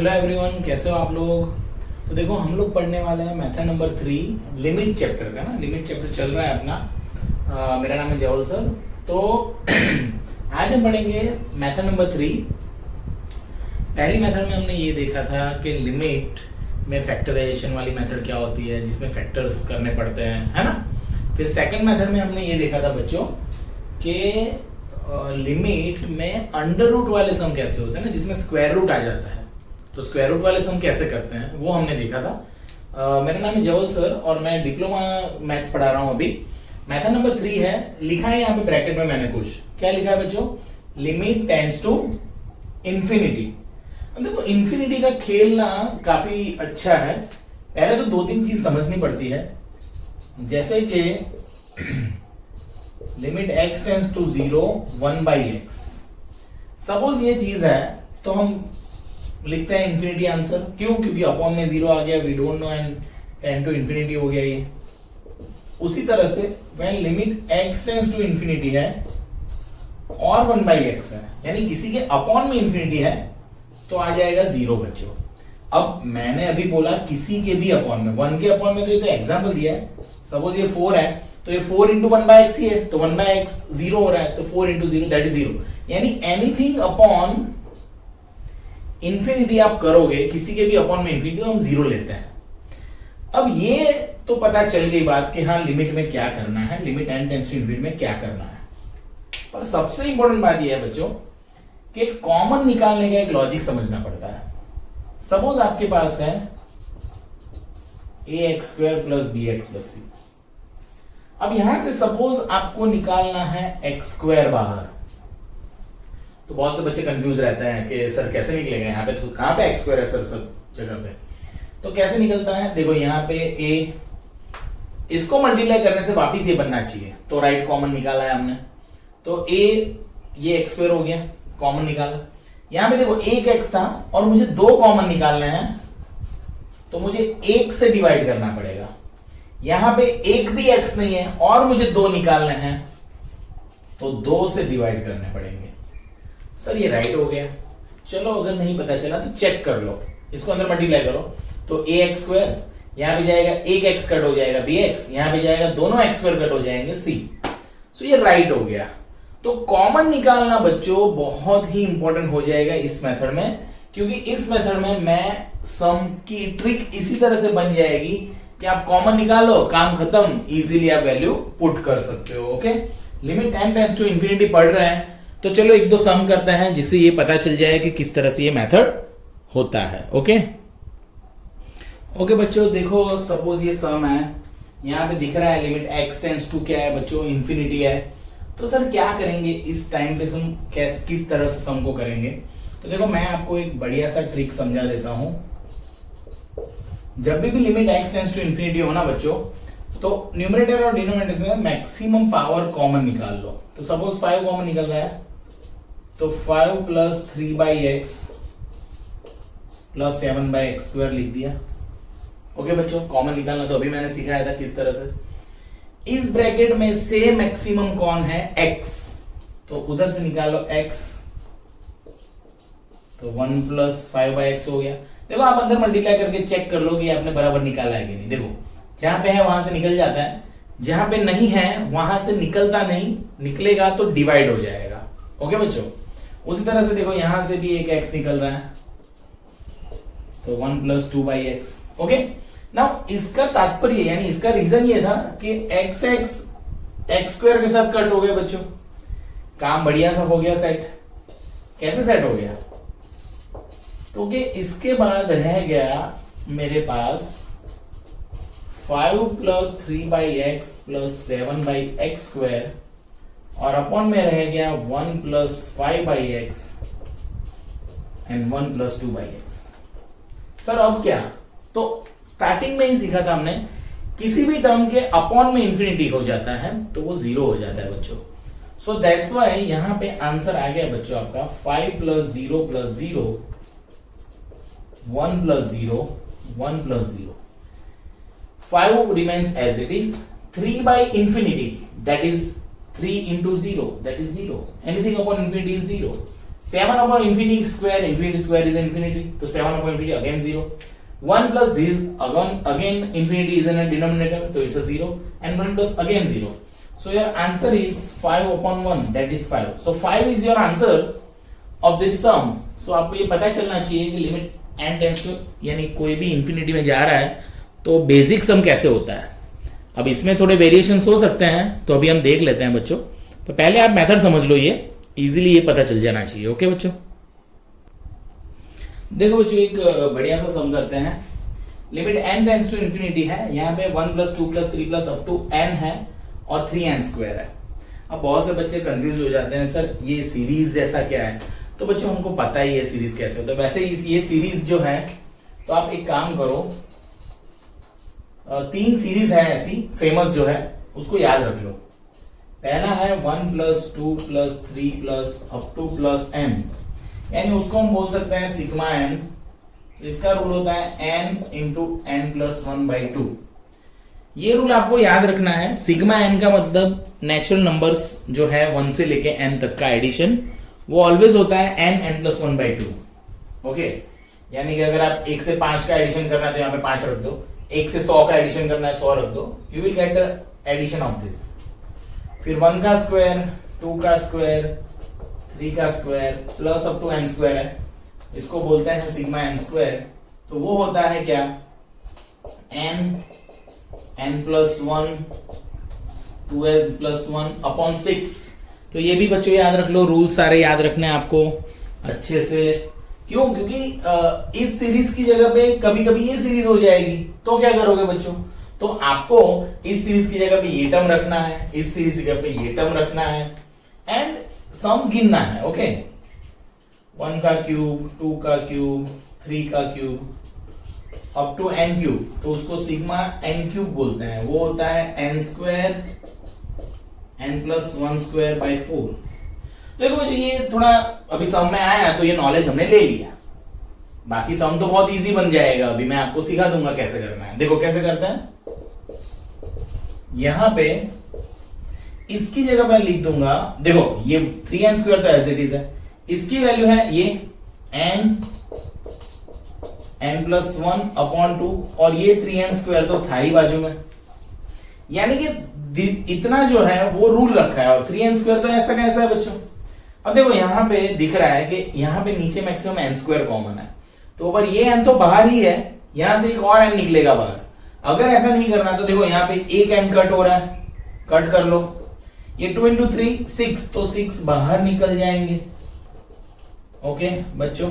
Hello everyone, कैसे हो आप लोग। तो देखो हम लोग पढ़ने वाले हैं मेथड नंबर 3 लिमिट चैप्टर का ना। लिमिट चैप्टर चल रहा है अपना। मेरा नाम है जवल सर। तो आज हम पढ़ेंगे मेथड नंबर 3। पहली मेथड में हमने ये देखा था कि लिमिट में फैक्टराइजेशन वाली मेथड क्या होती है, जिसमें फैक्टर्स करने पड़ते हैं, है ना। फिर सेकंड मेथड में हमने ये देखा था बच्चों कि लिमिट में अंडर रूट वाले सम कैसे होते हैं ना, जिसमें स्क्वायर रूट आ जाता है। तो स्क्वायर रूट वाले सम कैसे करते हैं वो हमने देखा था। मेरा नाम है जवल सर और मैं डिप्लोमा मैथ्स पढ़ा रहा हूँ अभी। मेथड नंबर 3 है, लिखा है यहाँ पे ब्रैकेट में मैंने कुछ क्या लिखा है बच्चों, लिमिट टेंड्स टू इंफिनिटी। देखो इंफिनिटी का खेल ना काफी अच्छा है। पहले तो 2-3 चीज समझनी पड़ती है, जैसे कि limit x tends to 0 1/x। Suppose ये चीज है तो हम लिखते हैं इंफिनिटी आंसर। क्यों? क्योंकि अपॉन में 0 आ गया, we don't know, and tend to infinity हो गया ये। उसी तरह से when limit x tends to infinity है और 1/x है, यानी किसी के अपॉन में इंफिनिटी है, तो आ जाएगा 0 बच्चों। अब मैंने अभी बोला किसी के भी अपॉन में, 1 के अपॉन में, तो ये तो एग्जांपल दिया है। सपोज ये 4 है तो ये 4 इंटू 1/x ही है, तो 1/x 0 हो रहा है, तो 4 इंटू 0 दैट इज 0। यानी एनीथिंग अपॉन इंफिनिटी आप करोगे, किसी के भी अपॉन में इंफिनिटी, तो हम 0 लेते हैं। अब ये तो पता चल गई बात कि हाँ लिमिट में क्या करना है, limit n tends to infinity में क्या करना है। पर सबसे इंपॉर्टेंट बात यह है बच्चों कि कॉमन निकालने का एक लॉजिक समझना पड़ता है। सपोज आपके पास है ax² + bx + c। अब यहां से सपोज आपको निकालना है x² बाहर, तो बहुत से बच्चे कंफ्यूज रहते हैं कि सर कैसे निकलेगा, यहाँ पे तो कहां पे x² है सर, सब जगह पे तो कैसे निकलता है। देखो यहाँ पे a, इसको मल्टीप्लाई करने से वापिस ये बनना चाहिए, तो राइट कॉमन निकाला है हमने, तो a ये x² हो गया, कॉमन निकाला। यहां पे देखो एक x था और मुझे 2 कॉमन निकालने हैं, तो मुझे 1 से डिवाइड करना पड़ेगा। यहां पे एक भी x नहीं है और मुझे 2 निकालने हैं, तो 2 से डिवाइड करने पड़ेंगे। सर ये राइट हो गया। चलो अगर नहीं पता चला तो चेक कर लो, इसको अंदर मल्टीप्लाई करो, तो ax², यहां पे जाएगा एक x कट हो जाएगा bx, यहां पे जाएगा दोनों x² कट हो जाएंगे c। सो ये राइट हो गया। तो कॉमन निकालना बच्चों बहुत ही इंपॉर्टेंट हो जाएगा इस मेथड में, क्योंकि इस मेथड में मैं सम की ट्रिक इसी तरह से बन जाएगी कि आप कॉमन निकालो, काम खत्म, इजीली आप वैल्यू पुट कर सकते हो। Okay, limit n tends to infinity पढ़ रहे हैं तो चलो 1-2 सम करते हैं, जिससे ये पता चल जाए कि किस तरह से ये मेथड होता है। ओके बच्चों, देखो सपोज ये सम है, यहां पे दिख रहा है लिमिट x टेंड्स टू क्या है बच्चों, इंफिनिटी है। तो सर क्या करेंगे इस टाइम पे, तुम किस तरह से सम को करेंगे। तो देखो मैं आपको एक बढ़िया सा ट्रिक समझा देता हूं। जब भी limit x tends to infinity हो ना बच्चों, तो न्यूमरेटर और डिनोमिनेटर में मैक्सिमम पावर कॉमन निकाल लो। तो सपोज 5 कॉमन निकल रहा है, तो 5 + 3/x + 7/x² लिख दिया। ओके बच्चों, कॉमन निकालना तो अभी मैंने सिखाया था किस तरह से। इस ब्रैकेट में से मैक्सिमम कौन है, x, तो उधर से निकालो x, तो 1 + 5/x हो गया। देखो आप अंदर मल्टीप्लाई करके चेक कर लो कि आपने बराबर निकाला है कि नहीं। देखो जहां पे है वहां से निकल जाता है, जहां पे नहीं है वहां से निकलता नहीं, निकलेगा तो डिवाइड हो जाएगा। ओके बच्चों, उसी तरह से देखो यहां से भी एक x निकल रहा है, तो 1 + 2/x। ओके, नाउ इसका तात्पर्य यानी इसका रीजन ये था कि x² के साथ कट हो गया बच्चों, काम बढ़िया सा हो गया सेट। कैसे सेट हो गया, तो कि इसके बाद रह गया मेरे पास 5 + 3/x + 7/x² और अपॉन में रह गया 1 + 5/x एंड 1 + 2/x। सर अब क्या, तो स्टार्टिंग में ही सीखा था हमने, किसी भी टर्म के अपॉन में इंफिनिटी हो जाता है तो वो 0 हो जाता है बच्चों। सो दैट्स व्हाई यहां पे आंसर आ गया बच्चों आपका 5 + 0 + 0 1 + 0 1 + 0। 5 remains as it is, 3/infinity that is 3 into 0 that is 0, anything upon infinity is 0, 7 upon infinity square is infinity, तो 7 upon infinity again 0. 1 plus this again infinity is in a denominator, so it's a 0, and 1 plus again 0. So your answer is 5 upon 1, that is 5. So 5 is your answer of this sum. So आपको ये पता चलना चाहिए कि limit n tends to, यानी कोई भी infinity में जा रहा है तो बेसिक सम कैसे होता है. अब इसमें थोड़े वेरिएशंस हो सकते हैं, तो अभी हम देख लेते हैं बच्चों. तो पहले आप मेथड समझ लो, ये इजीली ये पता चल जाना चाहिए. ओके बच्चों, देखो बच्चों एक बढ़िया सा सम करते हैं. Limit n tends to infinity है, यहाँ पे 1 plus 2 plus 3 plus up to n है और 3n स्क्वायर है. अब बहुत से बच्चे कंफ्यूज हो जाते हैं, सर ये सीरीज जैसा क्या है. तो बच्चों हमको पता ही है सीरीज कैसे होता है. वैसे ये सीरीज जो है, तो आप एक काम करो, 3 सीरीज है ऐसी फेमस जो है, उसको याद रख लो. पहला है 1 plus 2 plus 3 plus up two plus n, यानी उसको हम बोल सकते हैं सिग्मा n. इसका रूल होता है n इंटू n प्लस 1/2. ये रूल आपको याद रखना है. सिग्मा n का मतलब नेचुरल नंबर्स जो है 1 से लेके n तक का एडिशन, वो ऑलवेज होता है n प्लस 1/2. ओके, यानी कि अगर आप 1 से 5 का एडिशन करना है तो यहाँ पे 5 रख दो, 1 से 100 का एडिशन करना है 100 रख दो. You will get the addition of this. फिर 1 का स्क्वायर, 2 का स्क्वायर, 3 का square plus up to n square है, इसको बोलते हैं सिग्मा n स्क्वायर. तो वो होता है क्या, n plus 1 2n plus 1 upon 6. तो ये भी बच्चों याद रख लो, रूल सारे याद रखने हैं आपको अच्छे से. क्यों, क्योंकि इस सीरीज की जगह पे कभी कभी ये सीरीज हो जाएगी, तो क्या करोगे बच्चों, तो आपको इस सीरीज की जगह पे ये टर्म रखना है, इस सीरीज की जगह पे ये टर्म रखना है, एंड सम गिनना है. ओके, 1 का क्यूब, 2 का क्यूब, 3 का cube up to n cube, तो उसको सिग्मा n क्यूब बोलते हैं. वो होता है n square n plus 1 square by 4. देखो बच्चों ये थोड़ा अभी सम में आया तो ये नॉलेज हमने ले लिया. बाकी सम तो बहुत इजी बन जाएगा, अभी मैं आपको सिखा दूंगा कैसे करना है. देखो कैसे करते हैं. यहां पे इसकी जगह मैं लिख दूंगा, देखो ये 3n स्क्वायर तो एज इट इज है, इसकी वैल्यू है ये n प्लस 1 अपॉन 2, और ये 3n स्क्वायर तो था ही बाजू में, यानी कि इतना जो है वो रूल रखा है. और 3n स्क्वायर तो ऐसा कैसा है बच्चों. अब देखो यहाँ पे दिख रहा है कि यहाँ पे नीचे मैक्सिमम n स्क्वायर कॉमन है, तो ऊपर ये n तो बाहर ही है, यहां से एक और n निकलेगा बाहर. अगर ऐसा नहीं करना तो देखो यहाँ पे एक n कट हो रहा है, कट कर लो. ये 2 इंटू 3 6, तो 6 बाहर निकल जाएंगे. ओके बच्चों,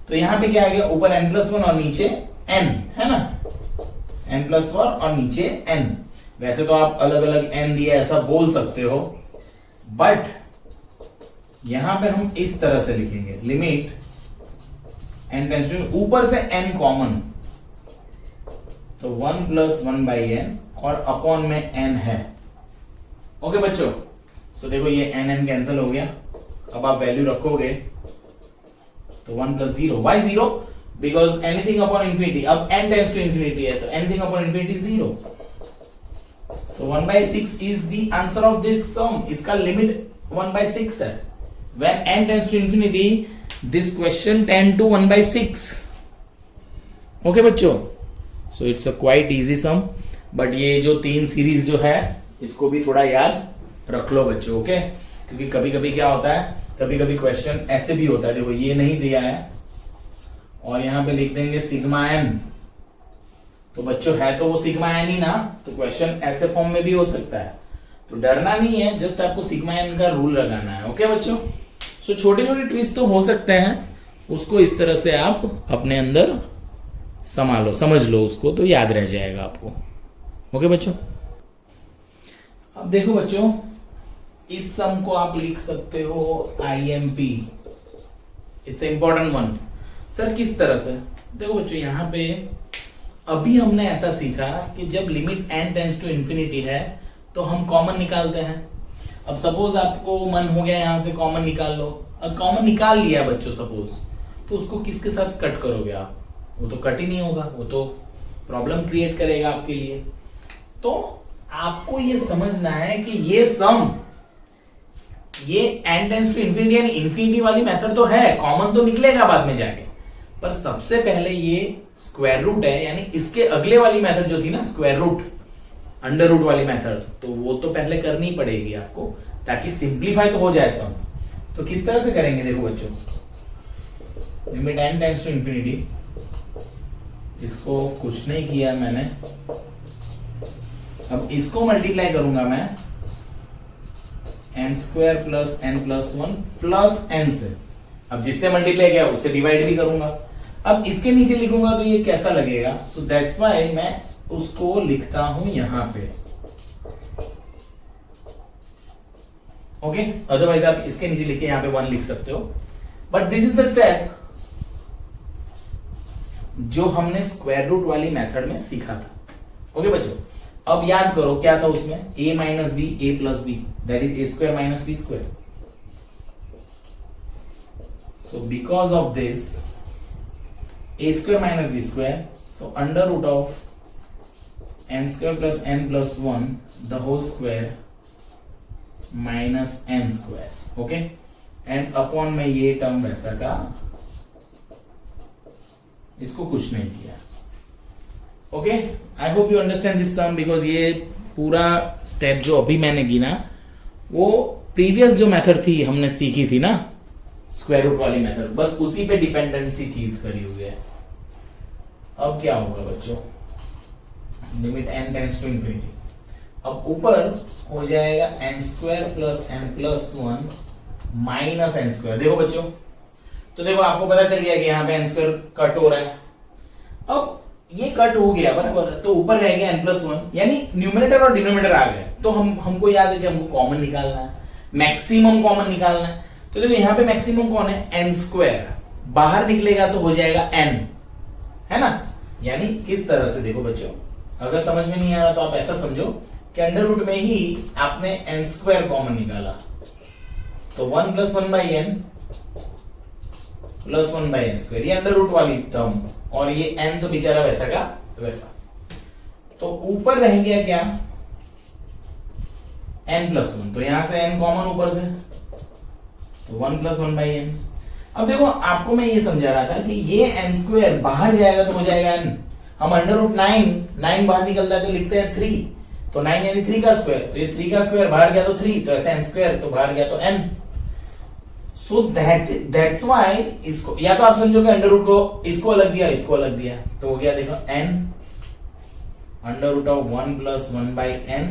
तो यहाँ पे क्या आ गया, ऊपर n प्लस 1 और नीचे n है ना, n प्लस 1 और नीचे n. वैसे तो आप अलग अलग n दिए ऐसा बोल सकते हो, बट यहां पे हम इस तरह से लिखेंगे, लिमिट n टेंड्स टू, ऊपर से n कॉमन, तो 1 प्लस 1 बाई n और अपॉन में n है. ओके बच्चों, सो देखो ये n कैंसिल हो गया. अब आप वैल्यू रखोगे तो 1 plus 0. Why 0? Because anything upon infinity, अब n टेंड्स टू इंफिनिटी है तो anything upon infinity 0. So 1/6 is the answer of this sum. इसका लिमिट 1/6 है. When n tends to infinity, this question tend to 1/6. Okay बच्चों, so it's a quite easy sum. But ये जो 3 series जो है, इसको भी थोड़ा याद रख लो बच्चों. ओके, क्योंकि कभी कभी क्या होता है, कभी कभी क्वेश्चन ऐसे भी होता है. देखो ये नहीं दिया है और यहाँ पे लिख देंगे सिग्मा n, तो बच्चों है तो वो सिग्मा n ही ना, तो क्वेश्चन ऐसे फॉर्म में भी हो सकता है. तो डरना नहीं है, जस्ट आपको सिग्मा n का रूल लगाना है. ओके बच्चों, सो छोटे छोटे ट्विस्ट तो हो सकते हैं, उसको इस तरह से आप अपने अंदर संभालो, समझ लो उसको, तो याद रह जाएगा आपको. ओके बच्चों, अब देखो बच्चों इस सम को आप लिख सकते हो IMP. It's important one. Sir किस तरह से? देखो बच्चों यहाँ पे अभी हमने ऐसा सीखा कि जब limit n tends to infinity है तो हम कॉमन निकालते हैं. अब सपोज आपको मन हो गया यहाँ से कॉमन निकाल लो, अब कॉमन निकाल लिया बच्चों सपोज, तो उसको किसके साथ कट करोगे आप? वो तो कट ही नहीं होगा, वो तो प्रॉब्लम क्रिएट करेगा आपके लिए. तो आपको ये समझना है कि ये सम ये n टेंड्स टू इन्फिनिटी यानी इन्फिनिटी वाली मेथड तो है, कॉमन तो निकलेगा बाद में जाके, पर सबसे पहले ये स्क्वायर रूट है, यानी इसके अगले वाली मेथड जो थी ना स्क्वायर रूट अंडर रूट वाली मेथड, तो वो तो पहले करनी पड़ेगी आपको ताकि सिंप्लीफाई तो हो जाए सब। तो किस तरह से करेंगे देखो बच्चों, limit n tends to infinity, इसको कुछ नहीं किया मैंने, अब इसको मल्टीप्लाई करूंगा मैं n square plus n plus one plus n से, अब जिससे मल्टीप्लाई किया उससे डिवाइड भी करूंगा। अब इसके नीचे लिखूंगा तो ये कैसा लगेगा, सो दैट्स व्हाई मैं उसको लिखता हूं यहां पे, ओके। अदरवाइज आप इसके नीचे लिख के यहां पे 1 लिख सकते हो, but this is the step जो हमने स्क्वायर रूट वाली मेथड में सीखा था, ओके बच्चों। अब याद करो क्या था उसमें, a minus B A plus B, that is A square minus B square. So because of this a square minus b square, so under root of n square plus n plus 1 the whole square minus n square, okay, and upon में ये term वैसा का, इसको कुछ नहीं किया, okay. I hope you understand this sum, because ये पूरा स्टेप जो अभी मैंने गिना वो प्रीवियस जो मेथड थी हमने सीखी थी ना स्क्वायर रूट वाली मेथड, बस उसी पे डिपेंडेंसी चीज करी हुई है। अब क्या होगा बच्चों, limit n tends to infinity, अब ऊपर हो जाएगा n square plus n plus one minus n square. देखो बच्चों, तो देखो आपको पता चल गया कि यहाँ पे n स्क्वायर कट हो रहा है, अब ये कट हो गया बराबर, तो ऊपर रह गया n प्लस वन, यानी न्यूमरेटर और डिनोमिनेटर आ गए, तो हमको याद है कि हमको कॉमन निकालना है, मैक्सिमम कॉमन निकालना है। तो देखो यहाँ पे मैक्सिमम कौन है, n स्क्वायर, बाहर निकलेगा तो हो जाएगा n, है ना। यानी किस तरह से, देखो बच्चों अगर समझ में नहीं आ रहा तो आप ऐसा समझो कि अंडर रूट में ही आपने n स्क्वायर कॉमन निकाला, तो 1 plus 1 by N plus 1 by N square, ये अंडर रूट वाली टर्म, और ये n तो बेचारा वैसा का वैसा, तो ऊपर रह गया क्या n प्लस 1, तो यहां से n कॉमन ऊपर से, तो 1 प्लस 1 बाई एन। अब देखो आपको मैं ये समझा रहा था कि ये n स्क्वायर बाहर जाएगा तो हो जाएगा n, हम अंडर रूट 9 बाहर निकलता है तो लिखते हैं 3, तो 9 यानी 3 का स्क्वायर, तो ये 3 का स्क्वायर बाहर गया तो 3, तो ऐसे n स्क्वायर तो बाहर गया तो n। सो दैट्स व्हाई इसको या तो आप समझोगे अंडर रूट को इसको अलग दिया इसको अलग दिया, तो हो गया देखो n under root of 1 plus 1 by n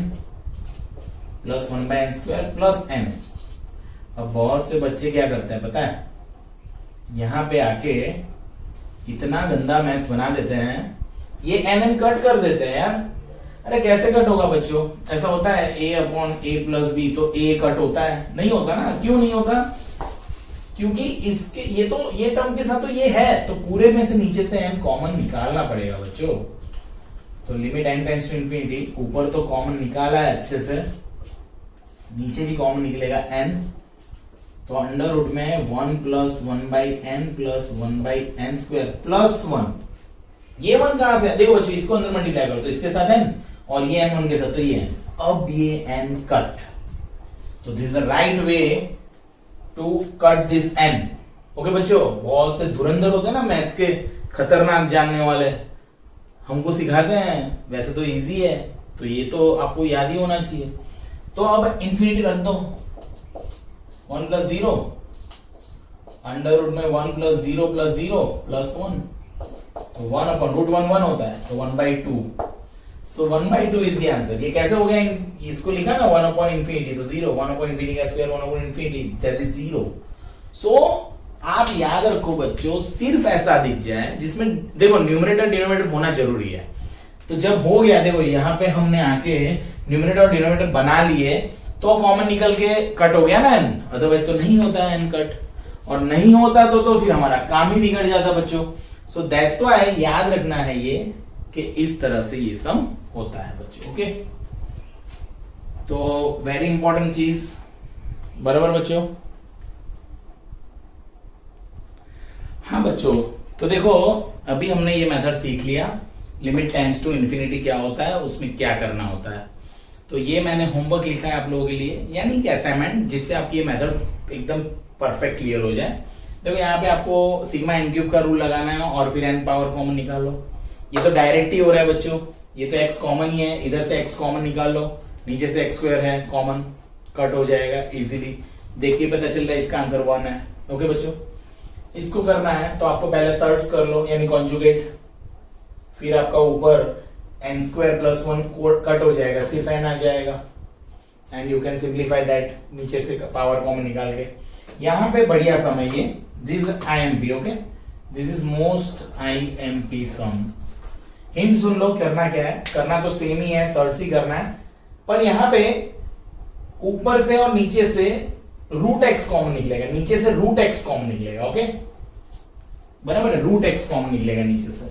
plus 1 by n square plus n। अब बहुत से बच्चे क्या करते हैं पता है, यहां पे आके इतना गंदा मैथ्स बना देते हैं, ये n कट कर देते हैं यार। अरे कैसे कट होगा बच्चों, ऐसा होता है a upon a plus B, तो a कट होता है, नहीं होता ना। क्यों नहीं होता, क्योंकि इसके ये टर्म के साथ तो ये है, तो पूरे में से नीचे से n कॉमन निकालना पड़ेगा बच्चों। तो limit n tends to infinity, ऊपर तो कॉमन निकाला है अच्छे से, नीचे भी कॉमन निकलेगा n, तो अंडर रूट में 1 plus 1 by n plus 1 by n square plus 1, ये 1 कहां से है, देखो बच्चों इसको अंदर मल्टीप्लाई करो तो इसके साथ n, और ये n 1 के साथ तो ये n, अब ये n कट, तो this is the right way to cut this n, okay बच्चों। बहुत से धुरंधर होते हैं ना मैथ्स के, खतरनाक जानने वाले, हमको सिखाते हैं, वैसे तो इजी है, तो ये तो आपको याद ही होना चाहिए। तो अब इन्फिनिटी रख दो, 1 प्लस 0 अंडर रूट में 1 प्लस 0 प्लस 0 प्लस 1, तो 1 अपॉन रूट 1 1 होता है, तो 1/2, सो 1/2 इज द आंसर। ये कैसे हो गया, इसको लिखा ना 1 अपॉन इन्फिनिटी, तो 0, 1 अपॉन इन्फिनिटी का square 1 upon infinity, that is 0। सो आप याद रखो बच्चों, सिर्फ ऐसा दिख जाए जिसमें देखो न्यूमरेटर डिनोमिनेटर होना जरूरी है, तो जब हो गया देखो यहाँ पे हमने आके न्यूमरेटर और डिनोमिनेटर बना लिए, तो कॉमन निकल के कट हो गया ना n, अदरवाइज तो नहीं होता है n कट, और नहीं होता तो फिर हमारा काम ही बिगड़ जाता बच्चों। सो दैट्स व्हाई याद रखना है ये कि इस तरह से ये सम होता है बच्चों, ओके। तो वेरी इंपॉर्टेंट चीज, बराबर बच्चों। हाँ बच्चों, तो देखो अभी हमने ये मेथड सीख लिया, लिमिट टेंड्स टू इन्फिनिटी क्या होता है, उसमें क्या करना होता है। तो ये मैंने होमवर्क लिखा है आप लोगों के लिए, यानी कि असाइनमेंट, जिससे आपकी ये मेथड एकदम परफेक्ट क्लियर हो जाए। देखो यहाँ पे आपको सिग्मा एन क्यूब का रूल लगाना है और फिर एन पावर कॉमन निकाल लो। ये तो डायरेक्ट ही हो रहा है बच्चों, ये तो एक्स कॉमन ही है, इधर से एक्स कॉमन निकाल लो, नीचे से एक्स स्क्वायर है कॉमन, कट हो जाएगा इजीली। देख के पता चल रहा है इसका आंसर 1 है। ओके बच्चों, इसको करना है तो आपको पहले सर्च कर लो यानी कॉन्जुगेट, फिर आपका ऊपर एन स्क्वायर प्लस 1 कट हो जाएगा, सिर्फ एन आ जाएगा and you can simplify that, नीचे से पावर कॉमन निकाल के। यहाँ पे बढ़िया सम है ये, this IMP। Okay, this is most IMP sum. Hint सुन लो, करना क्या है, करना तो सेम ही है, सर्च ही करना है, पर यहाँ पे ऊपर से और नीचे से रूट एक्स कॉमन निकलेगा, नीचे से रूट एक्स कॉमन निकलेगा। ओके बराबर है, रूट एक्स कॉमन निकलेगा नीचे से।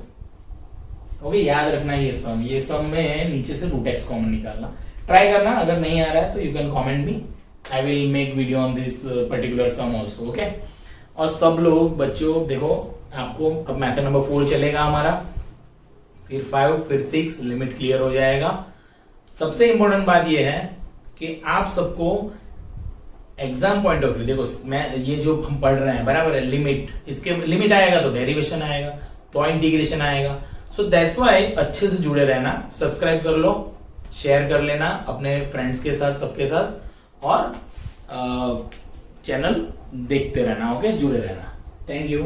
ओके याद रखना ये सम में नीचे से रूट एक्स कॉमन निकालना, ट्राई करना। अगर नहीं आ रहा है तो you can comment me, I will make video on this particular sum also. Okay, और सब लोग बच्चों देखो, आपको अब मेथड नंबर 4 चलेगा हमारा, फिर 5, फिर 6, लिमिट क्लियर हो जाएगा। सबसे इंपॉर्टेंट बात यह है कि आप सबको एग्जाम पॉइंट ऑफ व्यू, देखो मैं ये जो हम पढ़ रहे हैं बराबर है, लिमिट, इसके लिमिट आएगा तो डेरिवेशन आएगा, तो इंटीग्रेशन आएगा। सो दैट्स व्हाई अच्छे से जुड़े रहना, सब्सक्राइब कर लो, शेयर कर लेना अपने फ्रेंड्स के साथ, सबके साथ, और चैनल देखते रहना। ओके, जुड़े रहना। Thank you.